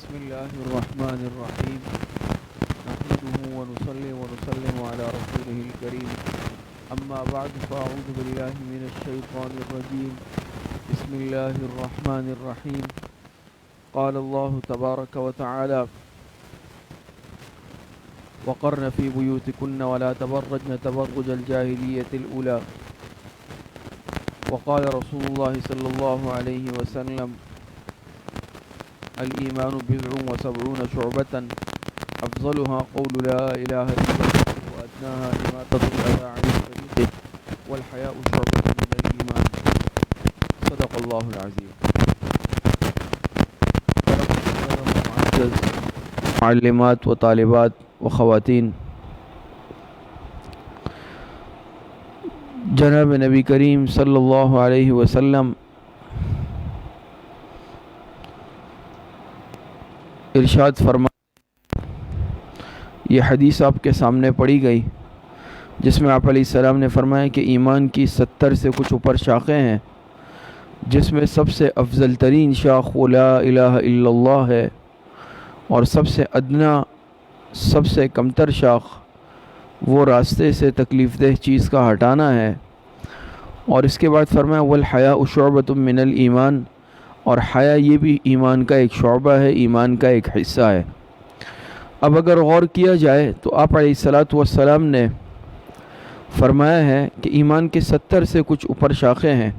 بسم الله الرحمن الرحيم نحمده ونصلي ونسلم على رسوله الكريم أما بعد فأعوذ بالله من الشيطان الرجيم بسم الله الرحمن الرحيم قال الله تبارك وتعالى وقرن في بيوتكن ولا تبرجن تبرج الجاهلية الأولى وقال رسول الله صلى الله عليه وسلم الإيمان بضع وسبعون شعبة أفضلها قول لا إله إلا الله وأدناها إماطة الأذى عن الطريق والحياء شعبة من الإيمان صدق الله العظيم. معزز معلمات و طالبات و خواتین، جناب نبی کریم صلی اللہ علیہ وسلم ارشاد فرما، یہ حدیث آپ کے سامنے پڑھی گئی جس میں آپ علیہ السلام نے فرمایا کہ ایمان کی 70 سے کچھ اوپر شاخیں ہیں، جس میں سب سے افضل ترین شاخ وہ لا الہ الا اللہ ہے، اور سب سے ادنا، سب سے کمتر شاخ وہ راستے سے تکلیف دہ چیز کا ہٹانا ہے۔ اور اس کے بعد فرمایا والحیاء شعبۃ من الایمان، اور حیا یہ بھی ایمان کا ایک شعبہ ہے، ایمان کا ایک حصہ ہے۔ اب اگر غور کیا جائے تو آپ علیہ السلام نے فرمایا ہے کہ ایمان کے 70 سے کچھ اوپر شاخیں ہیں،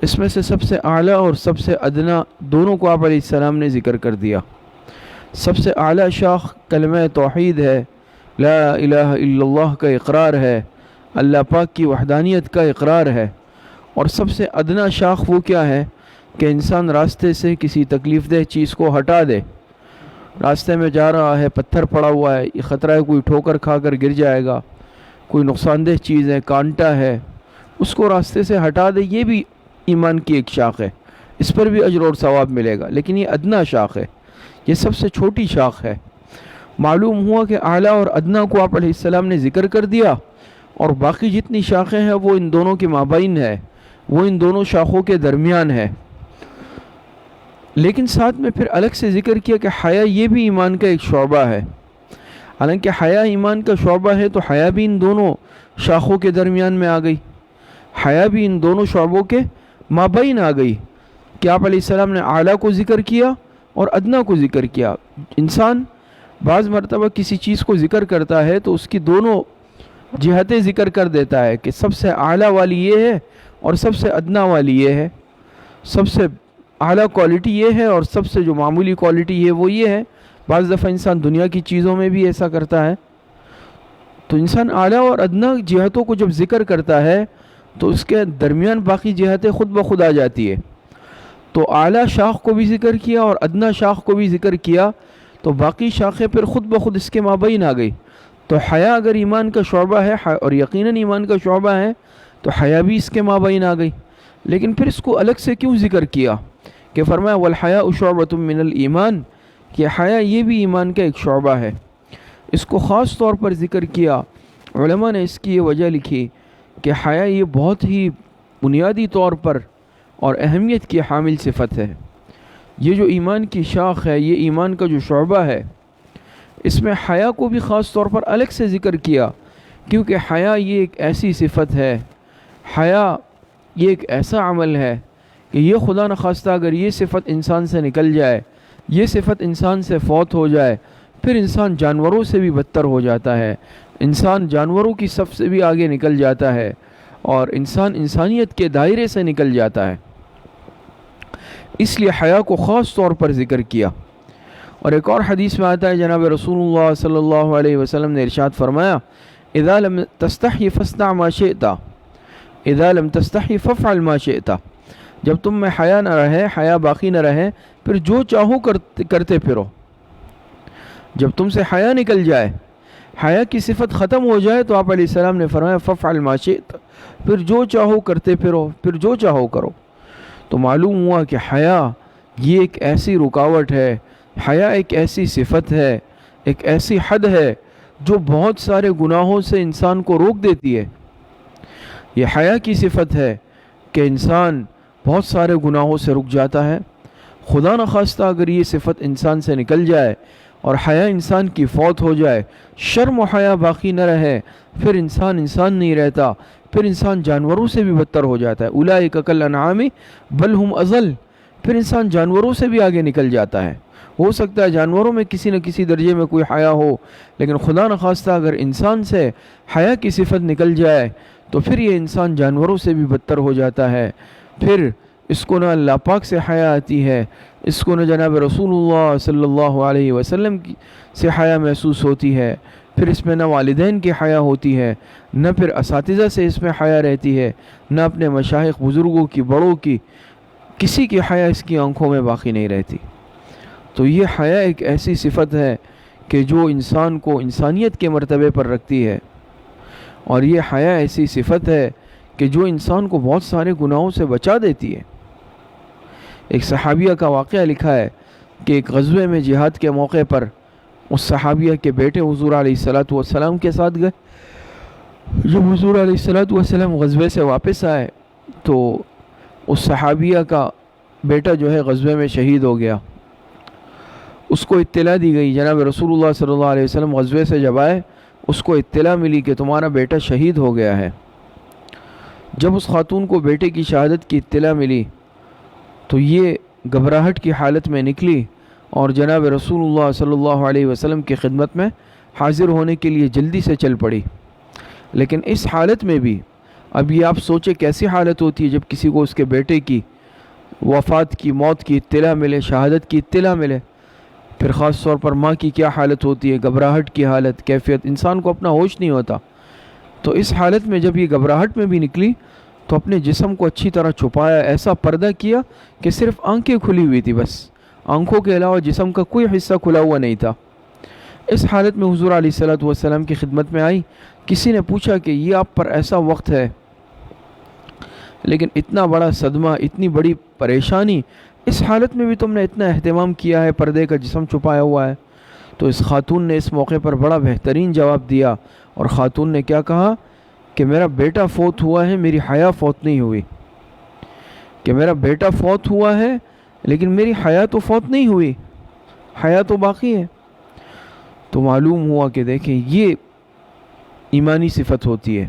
اس میں سے سب سے اعلیٰ اور سب سے ادنا دونوں کو آپ علیہ السلام نے ذکر کر دیا۔ سب سے اعلیٰ شاخ کلمہ توحید ہے، لا الہ الا اللہ کا اقرار ہے، اللہ پاک کی وحدانیت کا اقرار ہے۔ اور سب سے ادنا شاخ وہ کیا ہے کہ انسان راستے سے کسی تکلیف دہ چیز کو ہٹا دے۔ راستے میں جا رہا ہے، پتھر پڑا ہوا ہے، یہ خطرہ ہے کوئی ٹھوکر کھا کر گر جائے گا، کوئی نقصان دہ چیز ہے، کانٹا ہے، اس کو راستے سے ہٹا دے، یہ بھی ایمان کی ایک شاخ ہے، اس پر بھی اجر اور ثواب ملے گا۔ لیکن یہ ادنا شاخ ہے، یہ سب سے چھوٹی شاخ ہے۔ معلوم ہوا کہ اعلیٰ اور ادنا کو آپ علیہ السلام نے ذکر کر دیا، اور باقی جتنی شاخیں ہیں وہ ان دونوں کے مابین ہے، وہ ان دونوں شاخوں کے درمیان ہے۔ لیکن ساتھ میں پھر الگ سے ذکر کیا کہ حیا یہ بھی ایمان کا ایک شعبہ ہے۔ حالانکہ حیا ایمان کا شعبہ ہے تو حیا بھی ان دونوں شاخوں کے درمیان میں آ گئی، حیا بھی ان دونوں شعبوں کے مابین آ گئی کہ آپ علیہ السلام نے اعلیٰ کو ذکر کیا اور ادنا کو ذکر کیا۔ انسان بعض مرتبہ کسی چیز کو ذکر کرتا ہے تو اس کی دونوں جہتیں ذکر کر دیتا ہے کہ سب سے اعلیٰ والی یہ ہے اور سب سے ادنا والی یہ ہے، سب سے اعلیٰ کوالٹی یہ ہے اور سب سے جو معمولی کوالٹی ہے وہ یہ ہے۔ بعض دفعہ انسان دنیا کی چیزوں میں بھی ایسا کرتا ہے، تو انسان اعلیٰ اور ادنا جہتوں کو جب ذکر کرتا ہے تو اس کے درمیان باقی جہتیں خود بخود آ جاتی ہے۔ تو اعلیٰ شاخ کو بھی ذکر کیا اور ادنا شاخ کو بھی ذکر کیا، تو باقی شاخیں پھر خود بخود اس کے مابین آ گئی۔ تو حیا اگر ایمان کا شعبہ ہے اور یقیناً ایمان کا شعبہ ہے تو حیا بھی اس کے مابین آ گئی۔ لیکن پھر اس کو الگ سے کیوں ذکر کیا کہ فرمایا والحیاء شعبۃ من الایمان، کہ حیا یہ بھی ایمان کا ایک شعبہ ہے۔ اس کو خاص طور پر ذکر کیا، علماء نے اس کی یہ وجہ لکھی کہ حیا یہ بہت ہی بنیادی طور پر اور اہمیت کی حامل صفت ہے۔ یہ جو ایمان کی شاخ ہے، یہ ایمان کا جو شعبہ ہے، اس میں حیا کو بھی خاص طور پر الگ سے ذکر کیا، کیونکہ حیا یہ ایک ایسی صفت ہے، حیا یہ ایک ایسا عمل ہے کہ یہ خدا نخواستہ اگر یہ صفت انسان سے نکل جائے، یہ صفت انسان سے فوت ہو جائے، پھر انسان جانوروں سے بھی بدتر ہو جاتا ہے، انسان جانوروں کی صف سے بھی آگے نکل جاتا ہے، اور انسان انسانیت کے دائرے سے نکل جاتا ہے۔ اس لیے حیا کو خاص طور پر ذکر کیا۔ اور ایک اور حدیث میں آتا ہے، جناب رسول اللہ صلی اللہ علیہ وسلم نے ارشاد فرمایا اذا لم تستحی فاصنع ما شئت، اذا لم تستحی فافعل ما شئت، جب تم میں حیا نہ رہے، حیا باقی نہ رہے، پھر جو چاہو کرتے پھرو۔ جب تم سے حیا نکل جائے، حیا کی صفت ختم ہو جائے، تو آپ علیہ السلام نے فرمایا فافعل ما شئت، پھر جو چاہو کرتے پھرو، پھر جو چاہو کرو۔ تو معلوم ہوا کہ حیا یہ ایک ایسی رکاوٹ ہے، حیا ایک ایسی صفت ہے، ایک ایسی حد ہے جو بہت سارے گناہوں سے انسان کو روک دیتی ہے۔ یہ حیا کی صفت ہے کہ انسان بہت سارے گناہوں سے رک جاتا ہے، خدا نخواستہ اگر یہ صفت انسان سے نکل جائے اور حیا انسان کی فوت ہو جائے، شرم و حیا باقی نہ رہے، پھر انسان نہیں رہتا، پھر انسان جانوروں سے بھی بدتر ہو جاتا ہے۔ اولئک کالانعام بل ہم اضل، پھر انسان جانوروں سے بھی آگے نکل جاتا ہے۔ ہو سکتا ہے جانوروں میں کسی نہ کسی درجے میں کوئی حیا ہو، لیکن خدا نخواستہ اگر انسان سے حیا کی صفت نکل جائے تو پھر یہ انسان جانوروں سے بھی بدتر ہو جاتا ہے۔ پھر اس کو نہ اللہ پاک سے حیا آتی ہے، اس کو نہ جناب رسول اللہ صلی اللہ علیہ وسلم سے حیا محسوس ہوتی ہے، پھر اس میں نہ والدین کی حیا ہوتی ہے، نہ پھر اساتذہ سے اس میں حیا رہتی ہے، نہ اپنے مشائخ بزرگوں کی، بڑوں کی، کسی کی حیا اس کی آنکھوں میں باقی نہیں رہتی۔ تو یہ حیا ایک ایسی صفت ہے کہ جو انسان کو انسانیت کے مرتبے پر رکھتی ہے، اور یہ حیا ایسی صفت ہے کہ جو انسان کو بہت سارے گناہوں سے بچا دیتی ہے۔ ایک صحابیہ کا واقعہ لکھا ہے کہ ایک غزوے میں جہاد کے موقع پر اس صحابیہ کے بیٹے حضور علیہ السلام کے ساتھ گئے۔ جب حضور علیہ السلام غزوے سے واپس آئے تو اس صحابیہ کا بیٹا جو ہے غزوے میں شہید ہو گیا۔ اس کو اطلاع دی گئی، جناب رسول اللہ صلی اللہ علیہ وسلم غزوے سے جب آئے اس کو اطلاع ملی کہ تمہارا بیٹا شہید ہو گیا ہے۔ جب اس خاتون کو بیٹے کی شہادت کی اطلاع ملی تو یہ گھبراہٹ کی حالت میں نکلی اور جناب رسول اللہ صلی اللہ علیہ وسلم کی خدمت میں حاضر ہونے کے لیے جلدی سے چل پڑی۔ لیکن اس حالت میں بھی اب یہ آپ سوچیں کیسی حالت ہوتی ہے جب کسی کو اس کے بیٹے کی وفات کی، موت کی اطلاع ملے، شہادت کی اطلاع ملے، پھر خاص طور پر ماں کی کیا حالت ہوتی ہے، گھبراہٹ کی حالت، کیفیت، انسان کو اپنا ہوش نہیں ہوتا۔ تو اس حالت میں جب یہ گھبراہٹ میں بھی نکلی تو اپنے جسم کو اچھی طرح چھپایا، ایسا پردہ کیا کہ صرف آنکھیں کھلی ہوئی تھی، بس آنکھوں کے علاوہ جسم کا کوئی حصہ کھلا ہوا نہیں تھا۔ اس حالت میں حضور علیہ السلام کی خدمت میں آئی۔ کسی نے پوچھا کہ یہ آپ پر ایسا وقت ہے لیکن اتنا بڑا صدمہ، اتنی بڑی پریشانی، اس حالت میں بھی تم نے اتنا اہتمام کیا ہے، پردے کا جسم چھپایا ہوا ہے؟ تو اس خاتون نے اس موقع پر بڑا بہترین جواب دیا، اور خاتون نے کیا کہا کہ میرا بیٹا فوت ہوا ہے، میری حیا فوت نہیں ہوئی۔ کہ میرا بیٹا فوت ہوا ہے لیکن میری حیا تو فوت نہیں ہوئی، حیا تو باقی ہے۔ تو معلوم ہوا کہ دیکھیں یہ ایمانی صفت ہوتی ہے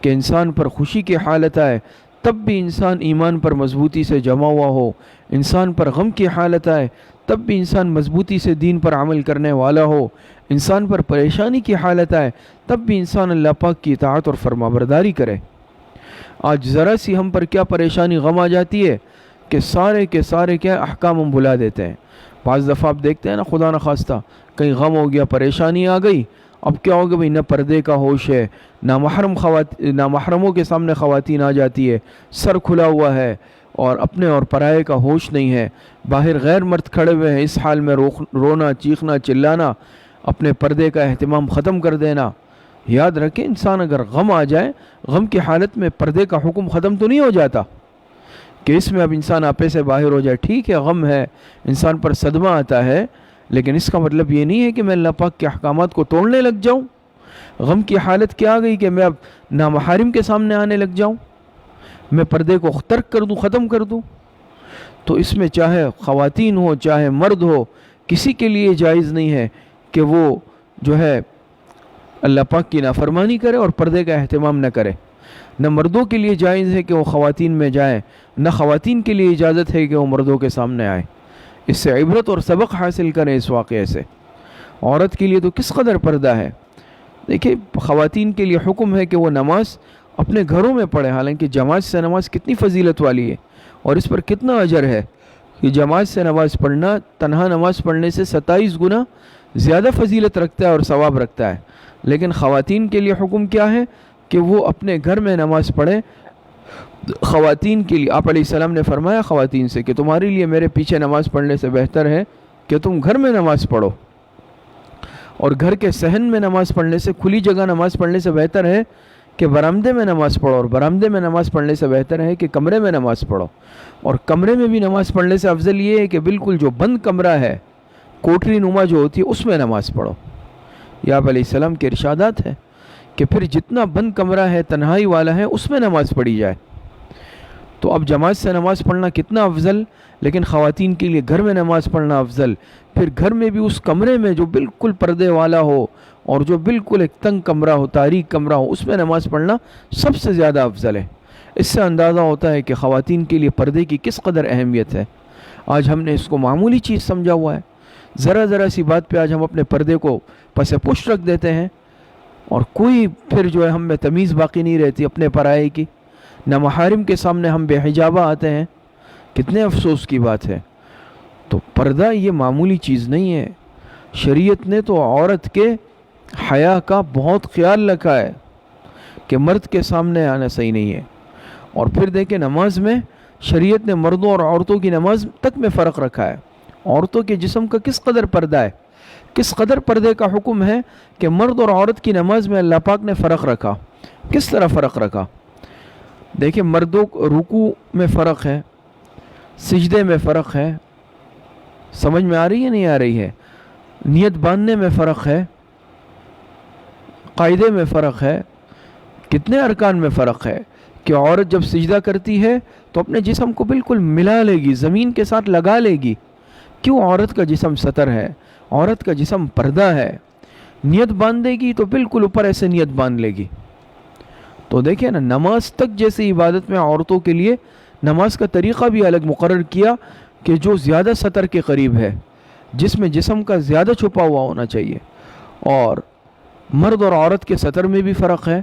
کہ انسان پر خوشی کی حالت آئے تب بھی انسان ایمان پر مضبوطی سے جمع ہوا ہو، انسان پر غم کی حالت آئے تب بھی انسان مضبوطی سے دین پر عمل کرنے والا ہو، انسان پر پریشانی کی حالت آئے تب بھی انسان اللہ پاک کی اطاعت اور فرمانبرداری کرے۔ آج ذرا سی ہم پر کیا پریشانی، غم آ جاتی ہے کہ سارے کے سارے کیا احکام ہم بھلا دیتے ہیں۔ بعض دفعہ آپ دیکھتے ہیں نا، خدا نخواستہ کہیں غم ہو گیا، پریشانی آ گئی، اب کیا ہوگا بھائی، نہ پردے کا ہوش ہے، نامحرموں کے سامنے خواتین آ جاتی ہے، سر کھلا ہوا ہے اور اپنے اور پرائے کا ہوش نہیں ہے، باہر غیر مرد کھڑے ہوئے ہیں، اس حال میں رونا، چیخنا، چلانا، اپنے پردے کا اہتمام ختم کر دینا۔ یاد رکھیں انسان اگر غم آ جائے، غم کی حالت میں پردے کا حکم ختم تو نہیں ہو جاتا کہ اس میں اب انسان آپے سے باہر ہو جائے۔ ٹھیک ہے، غم ہے، انسان پر صدمہ آتا ہے، لیکن اس کا مطلب یہ نہیں ہے کہ میں اللہ پاک کے احکامات کو توڑنے لگ جاؤں۔ غم کی حالت کیا آ گئی کہ میں اب نامحارم کے سامنے آنے لگ جاؤں، میں پردے کو ترک کر دوں، ختم کر دوں۔ تو اس میں چاہے خواتین ہو چاہے مرد ہو، کسی کے لیے جائز نہیں ہے کہ وہ جو ہے اللہ پاک کی نافرمانی کرے اور پردے کا اہتمام نہ کرے۔ نہ مردوں کے لیے جائز ہے کہ وہ خواتین میں جائیں، نہ خواتین کے لیے اجازت ہے کہ وہ مردوں کے سامنے آئیں۔ اس سے عبرت اور سبق حاصل کریں اس واقعے سے۔ عورت کے لیے تو کس قدر پردہ ہے۔ دیکھیں خواتین کے لیے حکم ہے کہ وہ نماز اپنے گھروں میں پڑھے، حالانکہ جماعت سے نماز کتنی فضیلت والی ہے اور اس پر کتنا اجر ہے کہ جماعت سے نماز پڑھنا تنہا نماز پڑھنے سے 27 گنا زیادہ فضیلت رکھتا ہے اور ثواب رکھتا ہے۔ لیکن خواتین کے لیے حکم کیا ہے کہ وہ اپنے گھر میں نماز پڑھیں۔ خواتین کے لیے آپ علیہ السلام نے فرمایا خواتین سے کہ تمہارے لیے میرے پیچھے نماز پڑھنے سے بہتر ہے کہ تم گھر میں نماز پڑھو، اور گھر کے صحن میں نماز پڑھنے سے، کھلی جگہ نماز پڑھنے سے بہتر ہے کہ برآمدے میں نماز پڑھو، اور برآمدے میں نماز پڑھنے سے بہتر ہے کہ کمرے میں نماز پڑھو۔ اور کمرے میں بھی نماز پڑھنے سے افضل یہ ہے کہ بالکل جو بند کمرہ ہے، کوٹری نما جو ہوتی ہے، اس میں نماز پڑھو۔ یہ آپ علیہ السلام کے ارشادات ہیں کہ پھر جتنا بند کمرہ ہے، تنہائی والا ہے، اس میں نماز پڑھی جائے۔ تو تو اب جماعت سے نماز پڑھنا کتنا افضل، لیکن خواتین کے لیے گھر میں نماز پڑھنا افضل، پھر گھر میں بھی اس کمرے میں جو بالکل پردے والا ہو اور جو بالکل ایک تنگ کمرہ ہو، تاریک کمرہ ہو، اس میں نماز پڑھنا سب سے زیادہ افضل ہے۔ اس سے اندازہ ہوتا ہے کہ خواتین کے لیے پردے کی کس قدر اہمیت ہے۔ آج ہم نے اس کو معمولی چیز سمجھا ہوا ہے، ذرا سی بات پہ آج ہم اپنے پردے کو پس پشت رکھ دیتے ہیں، اور کوئی پھر جو ہے ہم میں تمیز باقی نہیں رہتی اپنے پرائے کی، نہ محارم کے سامنے ہم بے حجابہ آتے ہیں۔ کتنے افسوس کی بات ہے۔ تو پردہ یہ معمولی چیز نہیں ہے، شریعت نے تو عورت کے حیا کا بہت خیال رکھا ہے کہ مرد کے سامنے آنا صحیح نہیں ہے۔ اور پھر دیکھیں نماز میں شریعت نے مردوں اور عورتوں کی نماز تک میں فرق رکھا ہے۔ عورتوں کے جسم کا کس قدر پردہ ہے، کس قدر پردے کا حکم ہے کہ مرد اور عورت کی نماز میں اللہ پاک نے فرق رکھا۔ کس طرح فرق رکھا؟ دیکھیں مردوں رکوع میں فرق ہے، سجدے میں فرق ہے، سمجھ میں آ رہی ہے نہیں آ رہی ہے؟ نیت باندھنے میں فرق ہے، قاعدے میں فرق ہے، کتنے ارکان میں فرق ہے کہ عورت جب سجدہ کرتی ہے تو اپنے جسم کو بالکل ملا لے گی، زمین کے ساتھ لگا لے گی۔ کیوں؟ عورت کا جسم ستر ہے، عورت کا جسم پردہ ہے۔ نیت باندھے گی تو بالکل اوپر ایسے نیت باندھ لے گی۔ تو دیکھیں نا، نماز تک جیسے عبادت میں عورتوں کے لیے نماز کا طریقہ بھی الگ مقرر کیا کہ جو زیادہ ستر کے قریب ہے، جس میں جسم کا زیادہ چھپا ہوا ہونا چاہیے۔ اور مرد اور عورت کے ستر میں بھی فرق ہے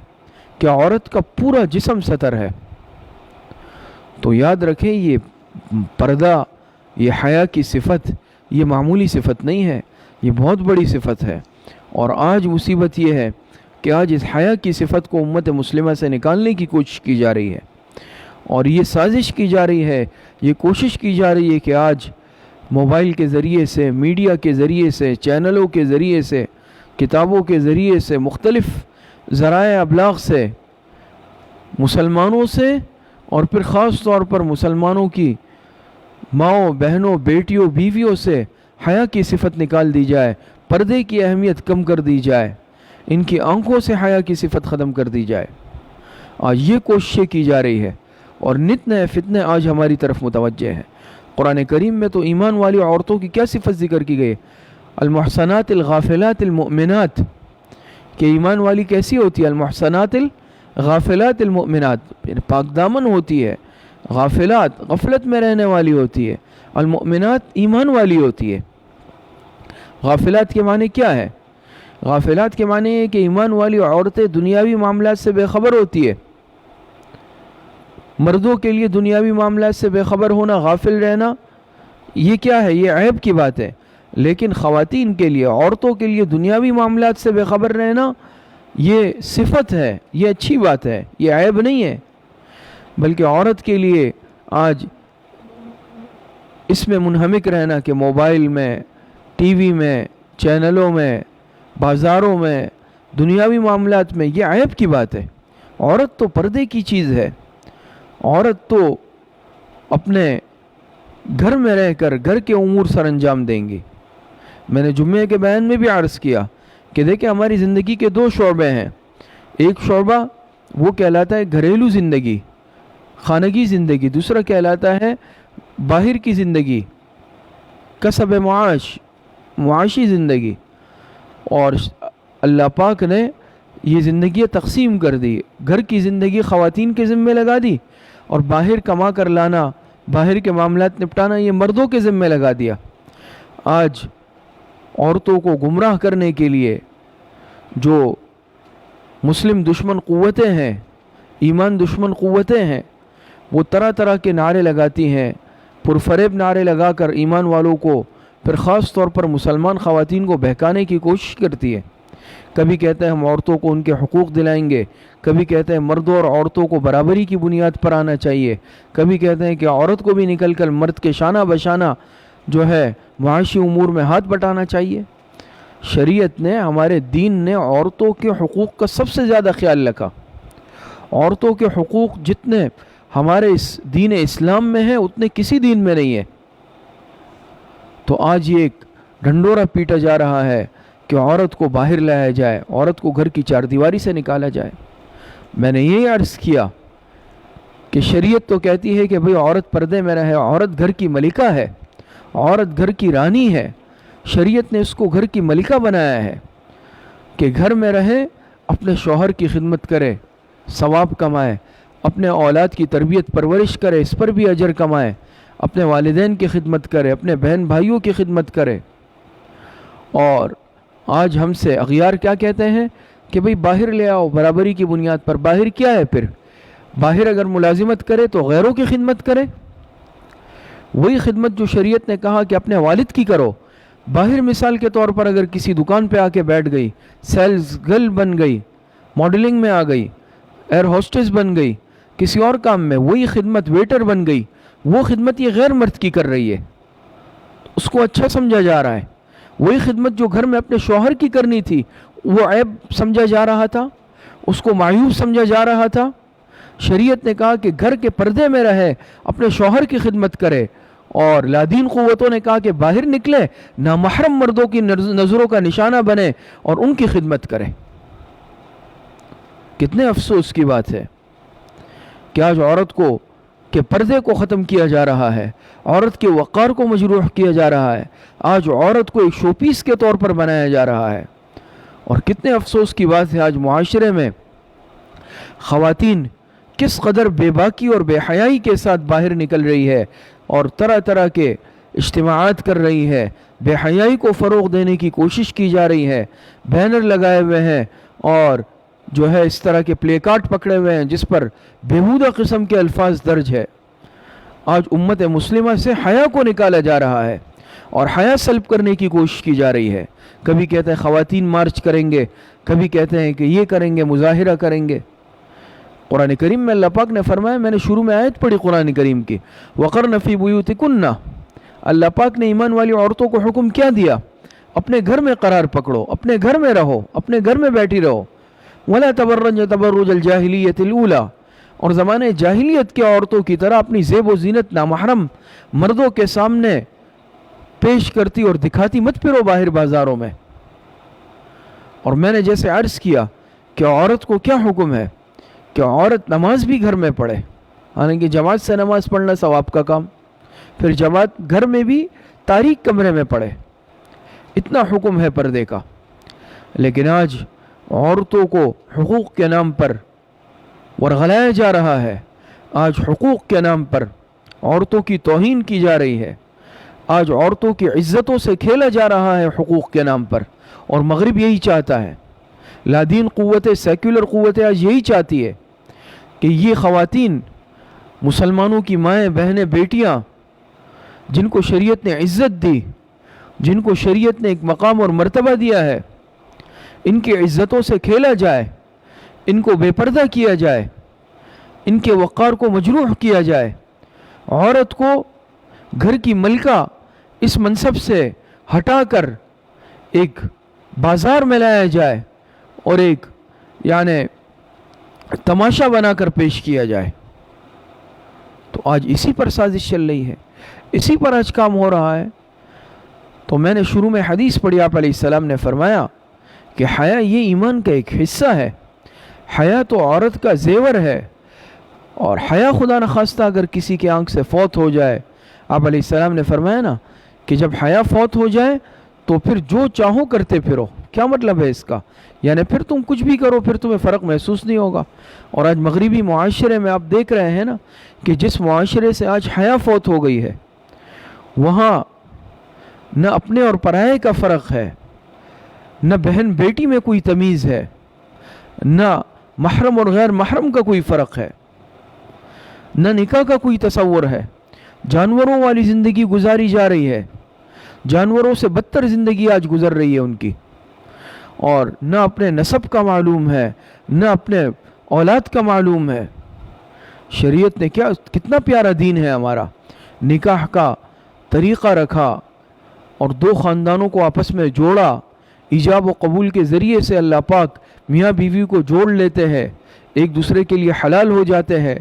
کہ عورت کا پورا جسم ستر ہے۔ تو یاد رکھیں یہ پردہ، یہ حیا کی صفت، یہ معمولی صفت نہیں ہے، یہ بہت بڑی صفت ہے۔ اور آج مصیبت یہ ہے کہ آج اس حیا کی صفت کو امت مسلمہ سے نکالنے کی کوشش کی جا رہی ہے، اور یہ سازش کی جا رہی ہے، یہ کوشش کی جا رہی ہے کہ آج موبائل کے ذریعے سے، میڈیا کے ذریعے سے، چینلوں کے ذریعے سے، کتابوں کے ذریعے سے، مختلف ذرائع ابلاغ سے، مسلمانوں سے، اور پھر خاص طور پر مسلمانوں کی ماؤں، بہنوں، بیٹیوں، بیویوں سے حیا کی صفت نکال دی جائے، پردے کی اہمیت کم کر دی جائے، ان کی آنکھوں سے حیا کی صفت ختم کر دی جائے۔ آج یہ کوششیں کی جا رہی ہے، اور نت نئے فتنے آج ہماری طرف متوجہ ہیں۔ قرآن کریم میں تو ایمان والی عورتوں کی کیا صفت ذکر کی گئی؟ المحصنات الغافلات المؤمنات، کہ ایمان والی کیسی ہوتی ہے؟ المحصنات الغافلات المؤمنات، پاک دامن ہوتی ہے، غافلات غفلت میں رہنے والی ہوتی ہے، المؤمنات ایمان والی ہوتی ہے۔ غافلات کے معنی کیا ہے؟ غافلات کے معنی ہے کہ ایمان والی عورتیں دنیاوی معاملات سے بے خبر ہوتی ہے۔ مردوں کے لیے دنیاوی معاملات سے بے خبر ہونا، غافل رہنا، یہ کیا ہے؟ یہ عیب کی بات ہے۔ لیکن خواتین کے لیے، عورتوں کے لیے دنیاوی معاملات سے بے خبر رہنا یہ صفت ہے، یہ اچھی بات ہے، یہ عیب نہیں ہے۔ بلکہ عورت کے لیے آج اس میں منہمک رہنا کہ موبائل میں، ٹی وی میں، چینلوں میں، بازاروں میں، دنیاوی معاملات میں، یہ عیب کی بات ہے۔ عورت تو پردے کی چیز ہے۔ عورت تو اپنے گھر میں رہ کر گھر کے امور سر انجام دیں گی۔ میں نے جمعے کے بیان میں بھی عرض کیا کہ دیکھیں ہماری زندگی کے دو شعبے ہیں۔ ایک شعبہ وہ کہلاتا ہے گھریلو زندگی، خانگی زندگی، دوسرا کہلاتا ہے باہر کی زندگی، کسب معاش، معاشی زندگی۔ اور اللہ پاک نے یہ زندگی تقسیم کر دی، گھر کی زندگی خواتین کے ذمہ لگا دی، اور باہر کما کر لانا، باہر کے معاملات نپٹانا یہ مردوں کے ذمہ لگا دیا۔ آج عورتوں کو گمراہ کرنے کے لیے جو مسلم دشمن قوتیں ہیں، ایمان دشمن قوتیں ہیں، وہ طرح طرح کے نعرے لگاتی ہیں، پرفریب نعرے لگا کر ایمان والوں کو، پھر خاص طور پر مسلمان خواتین کو بہکانے کی کوشش کرتی ہے۔ کبھی کہتے ہیں ہم عورتوں کو ان کے حقوق دلائیں گے، کبھی کہتے ہیں مردوں اور عورتوں کو برابری کی بنیاد پر آنا چاہیے، کبھی کہتے ہیں کہ عورت کو بھی نکل کر مرد کے شانہ بشانہ جو ہے معاشی امور میں ہاتھ بٹانا چاہیے۔ شریعت نے، ہمارے دین نے عورتوں کے حقوق کا سب سے زیادہ خیال رکھا۔ عورتوں کے حقوق جتنے ہمارے اس دین اسلام میں ہیں اتنے کسی دین میں نہیں ہے۔ تو آج یہ ایک ڈھنڈورا پیٹا جا رہا ہے کہ عورت کو باہر لایا جائے، عورت کو گھر کی چار دیواری سے نکالا جائے۔ میں نے یہ عرض کیا کہ شریعت تو کہتی ہے کہ بھئی عورت پردے میں رہے، عورت گھر کی ملکہ ہے، عورت گھر کی رانی ہے، شریعت نے اس کو گھر کی ملکہ بنایا ہے کہ گھر میں رہے، اپنے شوہر کی خدمت کرے، ثواب کمائے، اپنے اولاد کی تربیت پرورش کرے، اس پر بھی اجر کمائے، اپنے والدین کی خدمت کرے، اپنے بہن بھائیوں کی خدمت کرے۔ اور آج ہم سے اغیار کیا کہتے ہیں کہ بھئی باہر لے آؤ برابری کی بنیاد پر۔ باہر کیا ہے پھر؟ باہر اگر ملازمت کرے تو غیروں کی خدمت کرے، وہی خدمت جو شریعت نے کہا کہ اپنے والد کی کرو۔ باہر مثال کے طور پر اگر کسی دکان پہ آ کے بیٹھ گئی، سیلز گرل بن گئی، ماڈلنگ میں آ گئی، ایئر ہوسٹس بن گئی، کسی اور کام میں وہی خدمت ویٹر بن گئی، وہ خدمت یہ غیر مرد کی کر رہی ہے، اس کو اچھا سمجھا جا رہا ہے۔ وہی خدمت جو گھر میں اپنے شوہر کی کرنی تھی وہ عیب سمجھا جا رہا تھا، اس کو معیوب سمجھا جا رہا تھا۔ شریعت نے کہا کہ گھر کے پردے میں رہے، اپنے شوہر کی خدمت کرے، اور لادین قوتوں نے کہا کہ باہر نکلے، نامحرم مردوں کی نظروں کا نشانہ بنے اور ان کی خدمت کرے۔ کتنے افسوس کی بات ہے کہ آج عورت کو کہ پردے کو ختم کیا جا رہا ہے، عورت کے وقار کو مجروح کیا جا رہا ہے، آج عورت کو ایک شو پیس کے طور پر بنایا جا رہا ہے۔ اور کتنے افسوس کی بات ہے آج معاشرے میں خواتین کس قدر بے باکی اور بے حیائی کے ساتھ باہر نکل رہی ہے اور طرح طرح کے اجتماعات کر رہی ہے، بے حیائی کو فروغ دینے کی کوشش کی جا رہی ہے، بینر لگائے ہوئے ہیں اور جو ہے اس طرح کے پلے کارڈ پکڑے ہوئے ہیں جس پر بےہودہ قسم کے الفاظ درج ہے۔ آج امت مسلمہ سے حیا کو نکالا جا رہا ہے اور حیا سلب کرنے کی کوشش کی جا رہی ہے۔ کبھی کہتے ہیں خواتین مارچ کریں گے، کبھی کہتے ہیں کہ یہ کریں گے، مظاہرہ کریں گے۔ قرآن کریم میں اللہ پاک نے فرمایا، میں نے شروع میں آیت پڑھی قرآن کریم کی، وَقَرْنَ فِي بُيُوتِكُنَّ، اللہ پاک نے ایمان والی عورتوں کو حکم کیا دیا؟ اپنے گھر میں قرار پکڑو، اپنے گھر میں رہو، اپنے گھر میں بیٹھی رہو۔ وَلَا تَبَرَّجْنَ تَبَرُّجَ الْجَاهِلِيَّةِ الْأُولَى، اور زمانے جاہلیت کے عورتوں کی طرح اپنی زیب و زینت نامحرم مردوں کے سامنے پیش کرتی اور دکھاتی مت پھرو باہر بازاروں میں۔ اور میں نے جیسے عرض کیا کہ عورت کو کیا حکم ہے کہ عورت نماز بھی گھر میں پڑھے، حالانکہ جماعت سے نماز پڑھنا ثواب کا کام، پھر جماعت گھر میں بھی تاریک کمرے میں پڑھے، اتنا حکم ہے پردے کا۔ لیکن آج عورتوں کو حقوق کے نام پر ورغلایا جا رہا ہے، آج حقوق کے نام پر عورتوں کی توہین کی جا رہی ہے، آج عورتوں کی عزتوں سے کھیلا جا رہا ہے حقوق کے نام پر، اور مغرب یہی چاہتا ہے، لادین قوتیں، سیکولر قوتیں آج یہی چاہتی ہے کہ یہ خواتین، مسلمانوں کی مائیں بہنیں بیٹیاں جن کو شریعت نے عزت دی، جن کو شریعت نے ایک مقام اور مرتبہ دیا ہے، ان کی عزتوں سے کھیلا جائے، ان کو بے پردہ کیا جائے، ان کے وقار کو مجروح کیا جائے، عورت کو گھر کی ملکہ اس منصب سے ہٹا کر ایک بازار میں لایا جائے اور ایک تماشا بنا کر پیش کیا جائے۔ تو آج اسی پر سازش چل رہی ہے، اسی پر آج کام ہو رہا ہے۔ تو میں نے شروع میں حدیث پڑھی، آپ علیہ السلام نے فرمایا کہ حیا یہ ایمان کا ایک حصہ ہے، حیا تو عورت کا زیور ہے، اور حیا خدا نخواستہ اگر کسی کے آنکھ سے فوت ہو جائے، آپ علیہ السلام نے فرمایا نا کہ جب حیا فوت ہو جائے تو پھر جو چاہو کرتے پھرو۔ کیا مطلب ہے اس کا؟ یعنی پھر تم کچھ بھی کرو، پھر تمہیں فرق محسوس نہیں ہوگا۔ اور آج مغربی معاشرے میں آپ دیکھ رہے ہیں نا کہ جس معاشرے سے آج حیا فوت ہو گئی ہے، وہاں نہ اپنے اور پرائے کا فرق ہے، نہ بہن بیٹی میں کوئی تمیز ہے، نہ محرم اور غیر محرم کا کوئی فرق ہے، نہ نکاح کا کوئی تصور ہے۔ جانوروں والی زندگی گزاری جا رہی ہے، جانوروں سے بدتر زندگی آج گزر رہی ہے ان کی، اور نہ اپنے نسب کا معلوم ہے، نہ اپنے اولاد کا معلوم ہے۔ شریعت نے کتنا پیارا دین ہے ہمارا، نکاح کا طریقہ رکھا اور دو خاندانوں کو آپس میں جوڑا، ایجاب و قبول کے ذریعے سے اللہ پاک میاں بیوی کو جوڑ لیتے ہیں، ایک دوسرے کے لیے حلال ہو جاتے ہیں،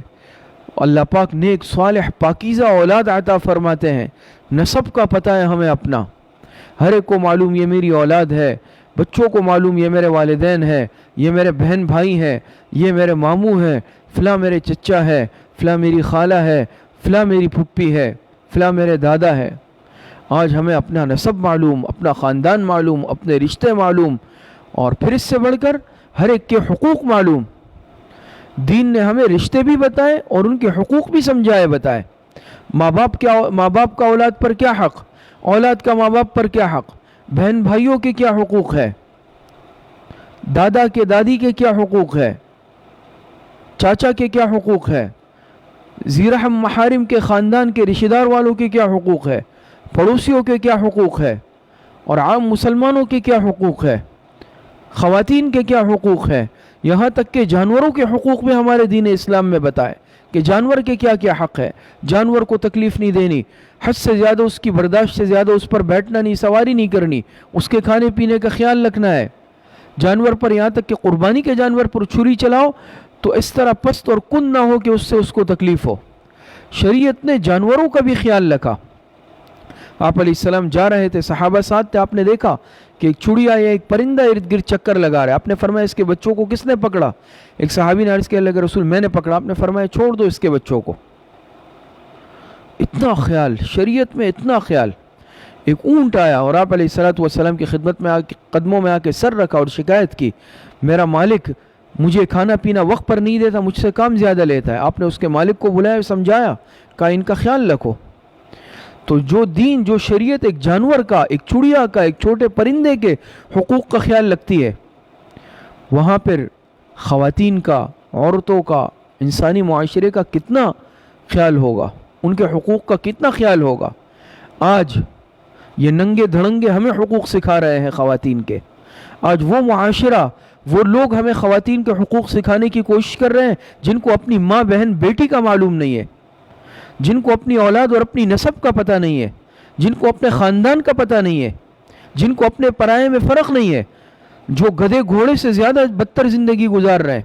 اللہ پاک نیک صالح پاکیزہ اولاد عطا فرماتے ہیں۔ نسب کا پتہ ہے ہمیں اپنا، ہر ایک کو معلوم یہ میری اولاد ہے، بچوں کو معلوم یہ میرے والدین ہیں، یہ میرے بہن بھائی ہیں، یہ میرے ماموں ہیں، فلاں میرے چچا ہے، فلاں میری خالہ ہے، فلاں میری پھپھی ہے، فلاں میرے دادا ہے۔ آج ہمیں اپنا نسب معلوم، اپنا خاندان معلوم، اپنے رشتے معلوم، اور پھر اس سے بڑھ کر ہر ایک کے حقوق معلوم۔ دین نے ہمیں رشتے بھی بتائے اور ان کے حقوق بھی سمجھائے بتائے۔ ماں باپ کا اولاد پر کیا حق، اولاد کا ماں باپ پر کیا حق، بہن بھائیوں کے کیا حقوق ہے، دادا کے دادی کے کیا حقوق ہے، چاچا کے کیا حقوق ہے، ذی رحم محارم کے خاندان کے رشتہ دار والوں کے کیا حقوق ہے، پڑوسیوں کے کیا حقوق ہے، اور عام مسلمانوں کے کیا حقوق ہے، خواتین کے کیا حقوق ہے، یہاں تک کہ جانوروں کے حقوق بھی ہمارے دین اسلام میں بتائے کہ جانور کے کیا کیا حق ہے۔ جانور کو تکلیف نہیں دینی، حد سے زیادہ اس کی برداشت سے زیادہ اس پر بیٹھنا نہیں، سواری نہیں کرنی، اس کے کھانے پینے کا خیال رکھنا ہے۔ جانور پر یہاں تک کہ قربانی کے جانور پر چھری چلاؤ تو اس طرح پست اور کن نہ ہو کہ اس سے اس کو تکلیف ہو۔ شریعت نے جانوروں کا بھی خیال رکھا۔ آپ علیہ السلام جا رہے تھے، صحابہ ساتھ تھے، آپ نے دیکھا کہ ایک چڑیا یا ایک پرندہ ارد گرد چکر لگا رہا ہے۔ آپ نے فرمایا اس کے بچوں کو کس نے پکڑا؟ ایک صحابی نے عرض کیا، اللہ کے رسول میں نے پکڑا۔ آپ نے فرمایا چھوڑ دو اس کے بچوں کو۔ اتنا خیال شریعت میں، اتنا خیال۔ ایک اونٹ آیا اور آپ علیہ السلام کی خدمت میں قدموں میں آ کے سر رکھا اور شکایت کی، میرا مالک مجھے کھانا پینا وقت پر نہیں دیتا، مجھ سے کام زیادہ لیتا ہے۔ آپ نے اس کے مالک کو بلایا، سمجھایا، کہا ان کا خیال رکھو۔ تو جو دین، جو شریعت ایک جانور کا، ایک چڑیا کا، ایک چھوٹے پرندے کے حقوق کا خیال رکھتی ہے، وہاں پر خواتین کا، عورتوں کا، انسانی معاشرے کا کتنا خیال ہوگا، ان کے حقوق کا کتنا خیال ہوگا۔ آج یہ ننگے دھڑنگے ہمیں حقوق سکھا رہے ہیں خواتین کے۔ آج وہ معاشرہ، وہ لوگ ہمیں خواتین کے حقوق سکھانے کی کوشش کر رہے ہیں جن کو اپنی ماں بہن بیٹی کا معلوم نہیں ہے، جن کو اپنی اولاد اور اپنی نسب کا پتہ نہیں ہے، جن کو اپنے خاندان کا پتہ نہیں ہے، جن کو اپنے پرائے میں فرق نہیں ہے، جو گدھے گھوڑے سے زیادہ بدتر زندگی گزار رہے ہیں،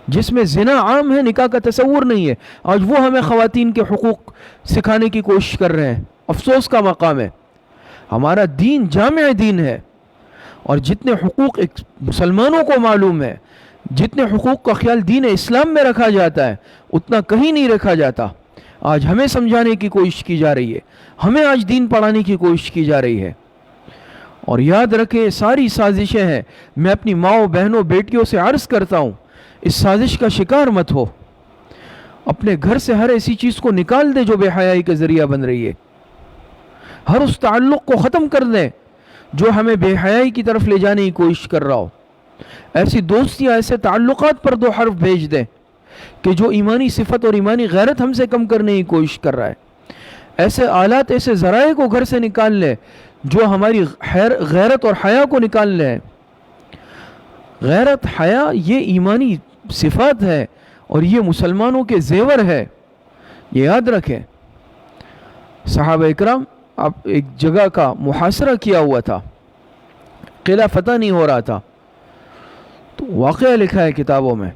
جس میں زنا عام ہے، نکاح کا تصور نہیں ہے۔ آج وہ ہمیں خواتین کے حقوق سکھانے کی کوشش کر رہے ہیں۔ افسوس کا مقام ہے۔ ہمارا دین جامع دین ہے، اور جتنے حقوق ایک مسلمانوں کو معلوم ہے، جتنے حقوق کا خیال دین اسلام میں رکھا جاتا ہے، اتنا کہیں نہیں رکھا جاتا۔ آج ہمیں سمجھانے کی کوشش کی جا رہی ہے، ہمیں آج دین پڑھانے کی کوشش کی جا رہی ہے۔ اور یاد رکھیں، ساری سازشیں ہیں۔ میں اپنی ماؤں، بہنوں، بیٹیوں سے عرض کرتا ہوں، اس سازش کا شکار مت ہو۔ اپنے گھر سے ہر ایسی چیز کو نکال دے جو بے حیائی کا ذریعہ بن رہی ہے۔ ہر اس تعلق کو ختم کر دیں جو ہمیں بے حیائی کی طرف لے جانے کی کوشش کر رہا ہو۔ ایسی دوستیاں، ایسے تعلقات پر دو حرف بھیج دیں کہ جو ایمانی صفت اور ایمانی غیرت ہم سے کم کرنے کی کوشش کر رہا ہے۔ ایسے آلات، ایسے ذرائع کو گھر سے نکال لیں جو ہماری غیرت اور حیا کو نکال لیں۔ غیرت، حیا یہ ایمانی صفات ہے اور یہ مسلمانوں کے زیور ہے، یہ یاد رکھیں۔ صحابہ اکرام، اب ایک جگہ کا محاصرہ کیا ہوا تھا، قلعہ فتح نہیں ہو رہا تھا، تو واقعہ لکھا ہے کتابوں میں۔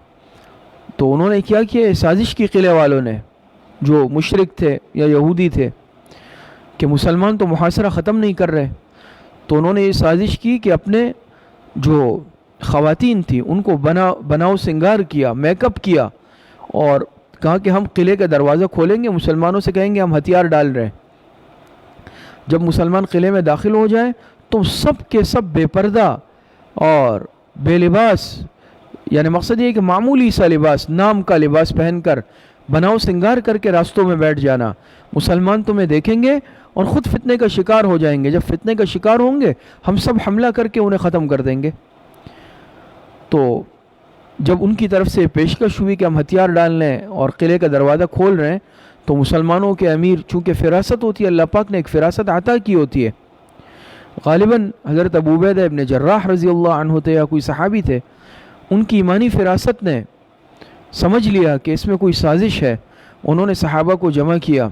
تو انہوں نے کیا کیا، سازش کی قلعے والوں نے، جو مشرک تھے یا یہودی تھے، کہ مسلمان تو محاصرہ ختم نہیں کر رہے، تو انہوں نے یہ سازش کی کہ اپنے جو خواتین تھیں ان کو بناؤ سنگار کیا، میک اپ کیا، اور کہا کہ ہم قلعے کا دروازہ کھولیں گے، مسلمانوں سے کہیں گے ہم ہتھیار ڈال رہے ہیں۔ جب مسلمان قلعے میں داخل ہو جائیں تو سب کے سب بے پردہ اور بے لباس، یعنی مقصد یہ ہے کہ معمولی سا لباس، نام کا لباس پہن کر، بناؤ سنگار کر کے راستوں میں بیٹھ جانا۔ مسلمان تمہیں دیکھیں گے اور خود فتنے کا شکار ہو جائیں گے۔ جب فتنے کا شکار ہوں گے ہم سب حملہ کر کے انہیں ختم کر دیں گے۔ تو جب ان کی طرف سے پیشکش ہوئی کہ ہم ہتھیار ڈال لیں اور قلعے کا دروازہ کھول رہے ہیں، تو مسلمانوں کے امیر، چونکہ فراست ہوتی ہے، اللہ پاک نے ایک فراست عطا کی ہوتی ہے، غالباً حضرت ابو عبیدہ ابن جراح رضی اللہ عنہ تھے یا کوئی صحابی تھے، ان کی ایمانی فراست نے سمجھ لیا کہ اس میں کوئی سازش ہے۔ انہوں نے صحابہ کو جمع کیا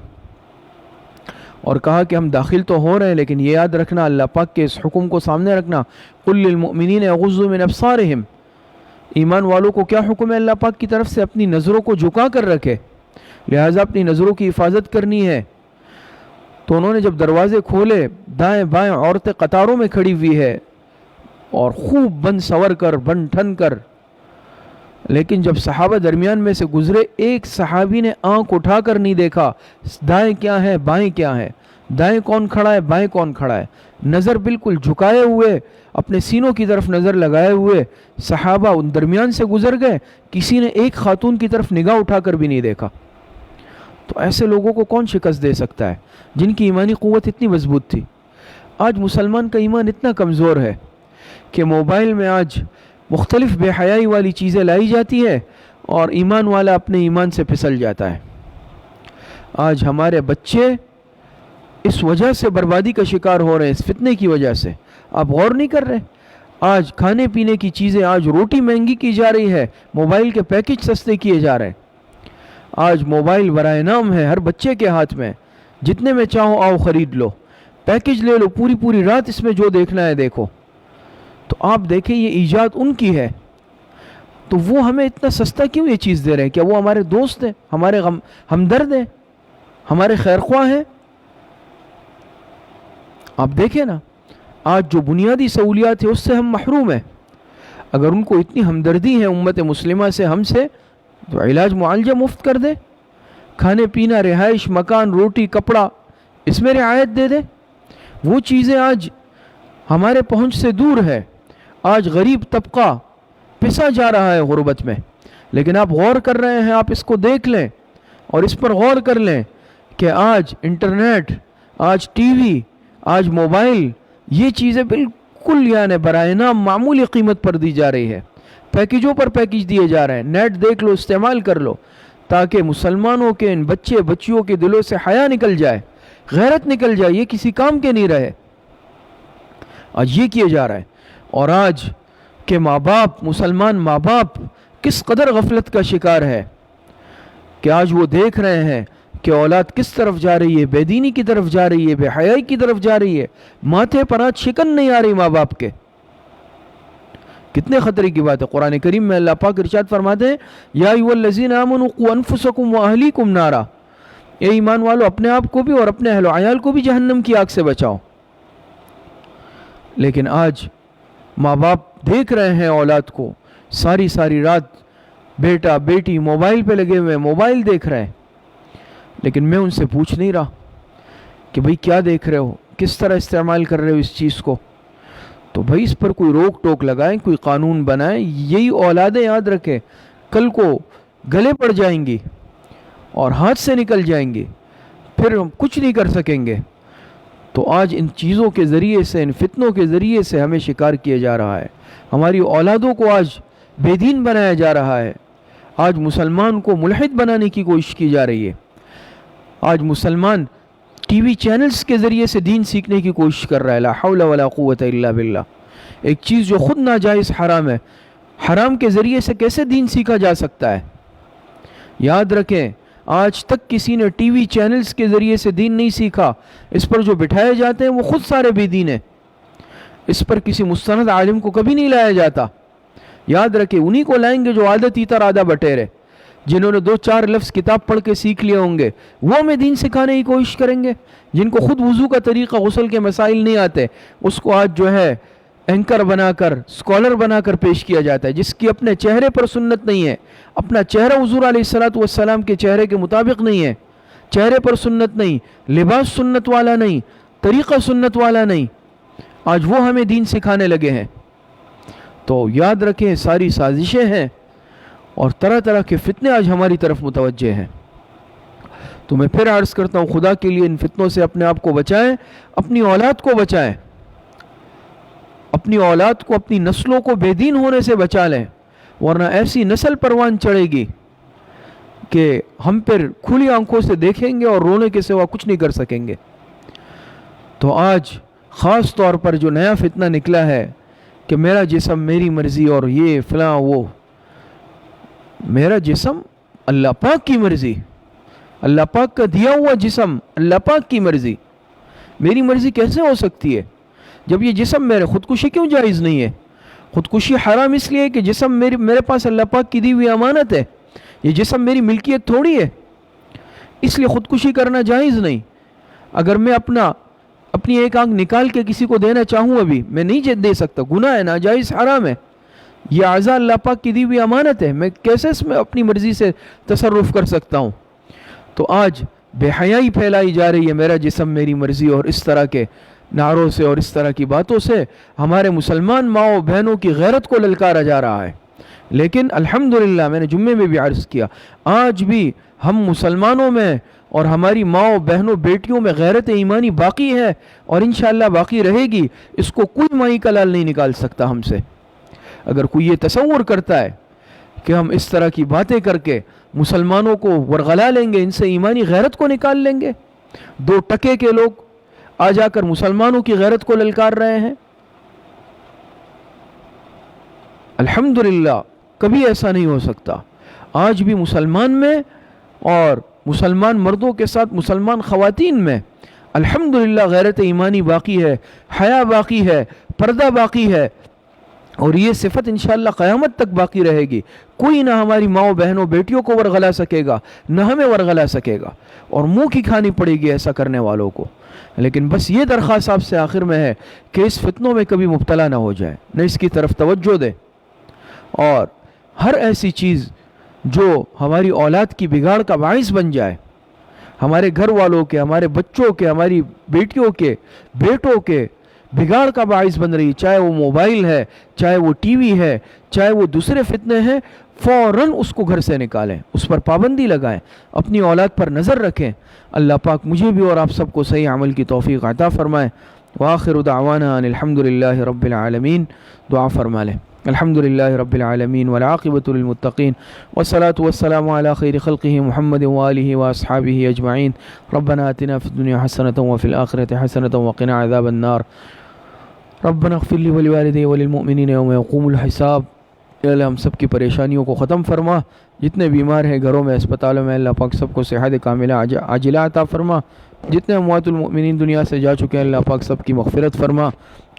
اور کہا کہ ہم داخل تو ہو رہے ہیں، لیکن یہ یاد رکھنا، اللہ پاک کے اس حکم کو سامنے رکھنا، قل للمؤمنین یغضوا من ابصارہم، ایمان والوں کو کیا حکم ہے اللہ پاک کی طرف سے؟ اپنی نظروں کو جھکا کر رکھے، لہٰذا اپنی نظروں کی حفاظت کرنی ہے۔ تو انہوں نے جب دروازے کھولے، دائیں بائیں عورتیں قطاروں میں کھڑی ہوئی ہے اور خوب بن سور کر، بن ٹھن کر لیکن جب صحابہ درمیان میں سے گزرے، ایک صحابی نے آنکھ اٹھا کر نہیں دیکھا دائیں کیا ہے بائیں کیا ہے، دائیں کون کھڑا ہے بائیں کون کھڑا ہے، نظر بالکل جھکائے ہوئے، اپنے سینوں کی طرف نظر لگائے ہوئے صحابہ ان درمیان سے گزر گئے، کسی نے ایک خاتون کی طرف نگاہ اٹھا کر بھی نہیں دیکھا۔ تو ایسے لوگوں کو کون شکست دے سکتا ہے جن کی ایمانی قوت اتنی مضبوط تھی؟ آج مسلمان کا ایمان اتنا کمزور ہے کہ موبائل میں آج مختلف بے حیائی والی چیزیں لائی جاتی ہے اور ایمان والا اپنے ایمان سے پھسل جاتا ہے۔ آج ہمارے بچے اس وجہ سے بربادی کا شکار ہو رہے ہیں، اس فتنے کی وجہ سے۔ آپ غور نہیں کر رہے؟ آج کھانے پینے کی چیزیں، آج روٹی مہنگی کی جا رہی ہے، موبائل کے پیکج سستے کیے جا رہے ہیں۔ آج موبائل برائے نام ہے ہر بچے کے ہاتھ میں، جتنے میں چاہو آؤ خرید لو، پیکج لے لو، پوری پوری رات اس میں جو دیکھنا ہے دیکھو۔ تو آپ دیکھیں یہ ایجاد ان کی ہے، تو وہ ہمیں اتنا سستا کیوں یہ چیز دے رہے ہیں؟ کیا وہ ہمارے دوست ہیں، ہمارے ہمدرد ہیں، ہمارے خیر خواہ ہیں؟ آپ دیکھیں نا، آج جو بنیادی سہولیات ہیں اس سے ہم محروم ہیں۔ اگر ان کو اتنی ہمدردی ہے امت مسلمہ سے، ہم سے، تو علاج معالجہ مفت کر دے، کھانے پینا، رہائش، مکان، روٹی، کپڑا، اس میں رعایت دے دے۔ وہ چیزیں آج ہمارے پہنچ سے دور ہے۔ آج غریب طبقہ پسا جا رہا ہے غربت میں، لیکن آپ غور کر رہے ہیں، آپ اس کو دیکھ لیں اور اس پر غور کر لیں کہ آج انٹرنیٹ، آج ٹی وی، آج موبائل، یہ چیزیں بالکل یعنی برائے نام معمولی قیمت پر دی جا رہی ہے، پیکجوں پر پیکج دیے جا رہے ہیں۔ نیٹ دیکھ لو، استعمال کر لو، تاکہ مسلمانوں کے ان بچے بچیوں کے دلوں سے حیا نکل جائے، غیرت نکل جائے، یہ کسی کام کے نہیں رہے۔ آج یہ کیا جا رہا ہے۔ اور آج کے ماں باپ، مسلمان ماں باپ کس قدر غفلت کا شکار ہے کہ آج وہ دیکھ رہے ہیں کہ اولاد کس طرف جا رہی ہے، بے دینی کی طرف جا رہی ہے، بے حیائی کی طرف جا رہی ہے، ماتھے پر آج شکن نہیں آ رہی ماں باپ کے۔ کتنے خطرے کی بات ہے۔ قرآن کریم میں اللہ پاک ارشاد فرماتے ہیں، یا ایھا الذین آمنوا قوا انفسکم واہلیکم نارا، اے ایمان والو اپنے آپ کو بھی اور اپنے اہل و عیال کو بھی جہنم کی آگ سے بچاؤ۔ لیکن آج ماں باپ دیکھ رہے ہیں اولاد کو، ساری ساری رات بیٹا بیٹی موبائل پہ لگے ہوئے، موبائل دیکھ رہے ہیں، لیکن میں ان سے پوچھ نہیں رہا کہ بھئی کیا دیکھ رہے ہو، کس طرح استعمال کر رہے ہو اس چیز کو۔ تو بھئی اس پر کوئی روک ٹوک لگائیں، کوئی قانون بنائیں۔ یہی اولادیں یاد رکھیں کل کو گلے پڑ جائیں گی اور ہاتھ سے نکل جائیں گی، پھر ہم کچھ نہیں کر سکیں گے۔ تو آج ان چیزوں کے ذریعے سے، ان فتنوں کے ذریعے سے ہمیں شکار کیا جا رہا ہے، ہماری اولادوں کو آج بے دین بنایا جا رہا ہے، آج مسلمان کو ملحد بنانے کی کوشش کی جا رہی ہے۔ آج مسلمان ٹی وی چینلز کے ذریعے سے دین سیکھنے کی کوشش کر رہا ہے۔ لا حول ولا قوت الا باللہ۔ ایک چیز جو خود ناجائز حرام ہے، حرام کے ذریعے سے کیسے دین سیکھا جا سکتا ہے؟ یاد رکھیں، آج تک کسی نے ٹی وی چینلز کے ذریعے سے دین نہیں سیکھا۔ اس پر جو بٹھائے جاتے ہیں وہ خود سارے بے دین ہیں، اس پر کسی مستند عالم کو کبھی نہیں لایا جاتا۔ یاد رکھیں، انہی کو لائیں گے جو آدھا تیتر آدھا بٹیرے، جنہوں نے 2-4 لفظ کتاب پڑھ کے سیکھ لیے ہوں گے، وہ ہمیں دین سکھانے کی کوشش کریں گے۔ جن کو خود وضو کا طریقہ، غسل کے مسائل نہیں آتے، اس کو آج جو ہے اینکر بنا کر، اسکالر بنا کر پیش کیا جاتا ہے، جس کی اپنے چہرے پر سنت نہیں ہے، اپنا چہرہ حضور علیہ السلام کے چہرے کے مطابق نہیں ہے، چہرے پر سنت نہیں، لباس سنت والا نہیں، طریقہ سنت والا نہیں، آج وہ ہمیں دین سکھانے لگے ہیں۔ تو یاد رکھیں، ساری سازشیں ہیں اور طرح طرح کے فتنے آج ہماری طرف متوجہ ہیں۔ تو میں پھر عرض کرتا ہوں، خدا کے لیے ان فتنوں سے اپنے آپ کو بچائیں، اپنی اولاد کو بچائیں، اپنی اولاد کو، اپنی نسلوں کو بے دین ہونے سے بچا لیں، ورنہ ایسی نسل پروان چڑھے گی کہ ہم پھر کھلی آنکھوں سے دیکھیں گے اور رونے کے سوا کچھ نہیں کر سکیں گے۔ تو آج خاص طور پر جو نیا فتنہ نکلا ہے کہ میرا جسم میری مرضی اور یہ فلاں وہ، میرا جسم اللہ پاک کی مرضی، اللہ پاک کا دیا ہوا جسم، اللہ پاک کی مرضی، میری مرضی کیسے ہو سکتی ہے جب یہ جسم میرے؟ خودکشی کیوں جائز نہیں ہے؟ خودکشی حرام اس لیے کہ جسم میرے پاس اللہ پاک کی دی ہوئی امانت ہے، یہ جسم میری ملکیت تھوڑی ہے، اس لیے خودکشی کرنا جائز نہیں۔ اگر میں اپنی ایک آنکھ نکال کے کسی کو دینا چاہوں، ابھی میں نہیں دے سکتا، گناہ ہے، ناجائز، حرام ہے، یہ اعضاء اللہ پاک کی دی ہوئی امانت ہے، میں کیسے اس میں اپنی مرضی سے تصرف کر سکتا ہوں؟ تو آج بے حیائی پھیلائی جا رہی ہے، میرا جسم میری مرضی، اور اس طرح کے نعروں سے اور اس طرح کی باتوں سے ہمارے مسلمان ماؤں بہنوں کی غیرت کو للکارا جا رہا ہے۔ لیکن الحمدللہ میں نے جمعے میں بھی عرض کیا، آج بھی ہم مسلمانوں میں اور ہماری ماؤں بہنوں بیٹیوں میں غیرت ایمانی باقی ہے، اور انشاءاللہ باقی رہے گی۔ اس کو کوئی مائی کا لال نہیں نکال سکتا ہم سے۔ اگر کوئی یہ تصور کرتا ہے کہ ہم اس طرح کی باتیں کر کے مسلمانوں کو ورغلا لیں گے، ان سے ایمانی غیرت کو نکال لیں گے، دو ٹکے کے لوگ آ جا کر مسلمانوں کی غیرت کو للکار رہے ہیں، الحمدللہ کبھی ایسا نہیں ہو سکتا۔ آج بھی مسلمان میں اور مسلمان مردوں کے ساتھ مسلمان خواتین میں الحمدللہ غیرت ایمانی باقی ہے، حیا باقی ہے، پردہ باقی ہے، اور یہ صفت انشاءاللہ قیامت تک باقی رہے گی۔ کوئی نہ ہماری ماؤں بہنوں بیٹیوں کو ورغلا سکے گا، نہ ہمیں ورغلا سکے گا، اور منہ کی کھانی پڑے گی ایسا کرنے والوں کو۔ لیکن بس یہ درخواست آپ سے آخر میں ہے کہ اس فتنوں میں کبھی مبتلا نہ ہو جائے، نہ اس کی طرف توجہ دے، اور ہر ایسی چیز جو ہماری اولاد کی بگاڑ کا باعث بن جائے، ہمارے گھر والوں کے، ہمارے بچوں کے، ہماری بیٹیوں کے، بیٹوں کے بگاڑ کا باعث بن رہی، چاہے وہ موبائل ہے، چاہے وہ ٹی وی ہے، چاہے وہ دوسرے فتنے ہیں، فوراً اس کو گھر سے نکالیں، اس پر پابندی لگائیں، اپنی اولاد پر نظر رکھیں۔ اللہ پاک مجھے بھی اور آپ سب کو صحیح عمل کی توفیق عطا فرمائے۔ وآخر دعوانا ان الحمدللہ رب العالمین۔ دعا فرما لیں۔ الحمدللہ رب العالمین والعاقبۃ للمتقین والصلاة والسلام علی خیر خلقہ محمد وآلہ واصحابہ اجمعین۔ ربنا آتنا فی الدنیا حسنۃ وفی الآخرۃ حسنۃ وقنا عذاب النار۔ ربنا اغفر لی ولوالدی وللمؤمنین یوم یقوم الحساب۔ اے اللہ ہم سب کی پریشانیوں کو ختم فرما، جتنے بیمار ہیں گھروں میں، اسپتالوں میں، اللہ پاک سب کو صحت کاملہ عاجلہ عطا فرما۔ جتنے اموات المؤمنین دنیا سے جا چکے ہیں اللہ پاک سب کی مغفرت فرما۔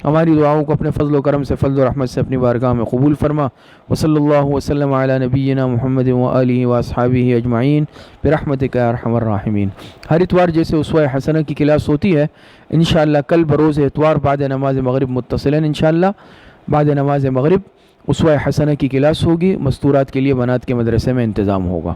ہماری دعاؤں کو اپنے فضل و کرم سے، فضل و رحمت سے اپنی بارگاہ میں قبول فرما۔ وصلی اللہ وسلم علی نبینا محمد وآلہ واصحابہ اجمعین برحمتک یا ارحم الراحمین۔ ہر اتوار جیسے اسوہ حسنہ کی کلاس ہوتی ہے، انشاءاللہ کل بروز اتوار بعد نماز مغرب متصلاً انشاءاللہ بعد نماز مغرب اسوہ حسنہ کی کلاس ہوگی۔ مستورات کے لیے بنات کے مدرسے میں انتظام ہوگا۔